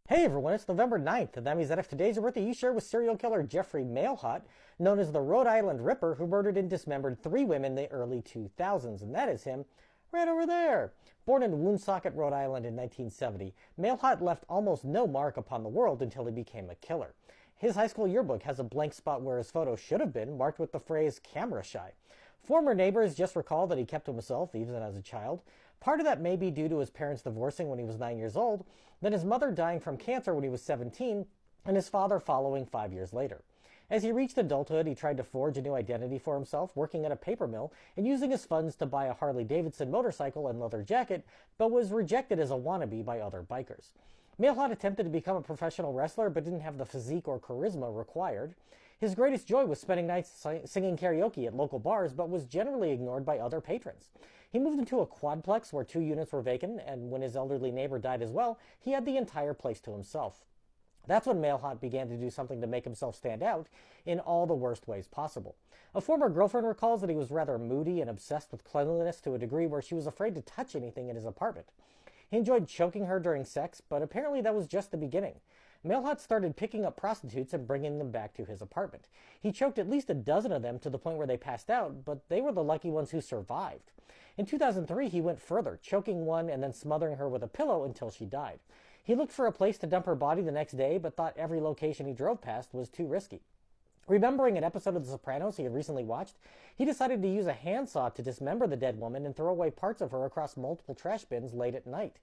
Hey everyone, it's November 9th, and that means that if today's your birthday, you share with serial killer Jeffrey Mailhot, known as the Rhode Island Ripper, who murdered and dismembered 3 women in the early 2000s, and that is him right over there. Born in Woonsocket, Rhode Island in 1970, Mailhot left almost no mark upon the world until he became a killer. His high school yearbook has a blank spot where his photo should have been, marked with the phrase camera shy. Former neighbors just recall that he kept to himself, even as a child. Part of that may be due to his parents divorcing when he was 9 years old, then his mother dying from cancer when he was 17, and his father following 5 years later. As he reached adulthood, he tried to forge a new identity for himself, working at a paper mill and using his funds to buy a Harley-Davidson motorcycle and leather jacket, but was rejected as a wannabe by other bikers. Mailhot attempted to become a professional wrestler, but didn't have the physique or charisma required. His greatest joy was spending nights singing karaoke at local bars, but was generally ignored by other patrons. He moved into a quadplex where 2 units were vacant, and when his elderly neighbor died as well, he had the entire place to himself. That's when Mailhot began to do something to make himself stand out in all the worst ways possible. A former girlfriend recalls that he was rather moody and obsessed with cleanliness to a degree where she was afraid to touch anything in his apartment. He enjoyed choking her during sex, but apparently that was just the beginning. Mailhot started picking up prostitutes and bringing them back to his apartment. He choked at least a dozen of them to the point where they passed out, but they were the lucky ones who survived. In 2003, he went further, choking one and then smothering her with a pillow until she died. He looked for a place to dump her body the next day, but thought every location he drove past was too risky. Remembering an episode of The Sopranos he had recently watched, he decided to use a handsaw to dismember the dead woman and throw away parts of her across multiple trash bins late at night.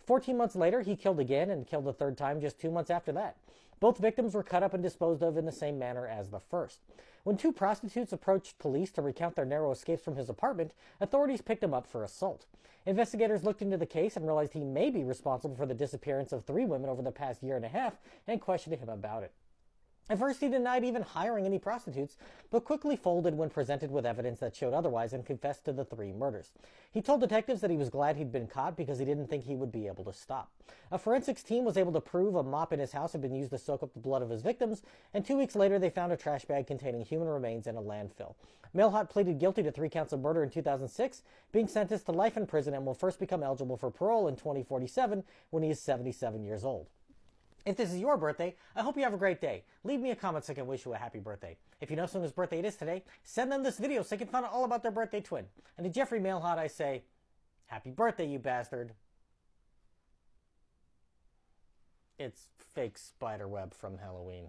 14 months later, he killed again and killed a third time just 2 months after that. Both victims were cut up and disposed of in the same manner as the first. When 2 prostitutes approached police to recount their narrow escapes from his apartment, authorities picked him up for assault. Investigators looked into the case and realized he may be responsible for the disappearance of 3 women over the past year and a half and questioned him about it. At first, he denied even hiring any prostitutes, but quickly folded when presented with evidence that showed otherwise and confessed to the 3 murders. He told detectives that he was glad he'd been caught because he didn't think he would be able to stop. A forensics team was able to prove a mop in his house had been used to soak up the blood of his victims, and 2 weeks later they found a trash bag containing human remains in a landfill. Mailhot pleaded guilty to 3 counts of murder in 2006, being sentenced to life in prison, and will first become eligible for parole in 2047 when he is 77 years old. If this is your birthday, I hope you have a great day. Leave me a comment so I can wish you a happy birthday. If you know someone whose birthday it is today, send them this video so they can find out all about their birthday twin. And to Jeffrey Mailhot, I say, happy birthday, you bastard. It's fake spider web from Halloween.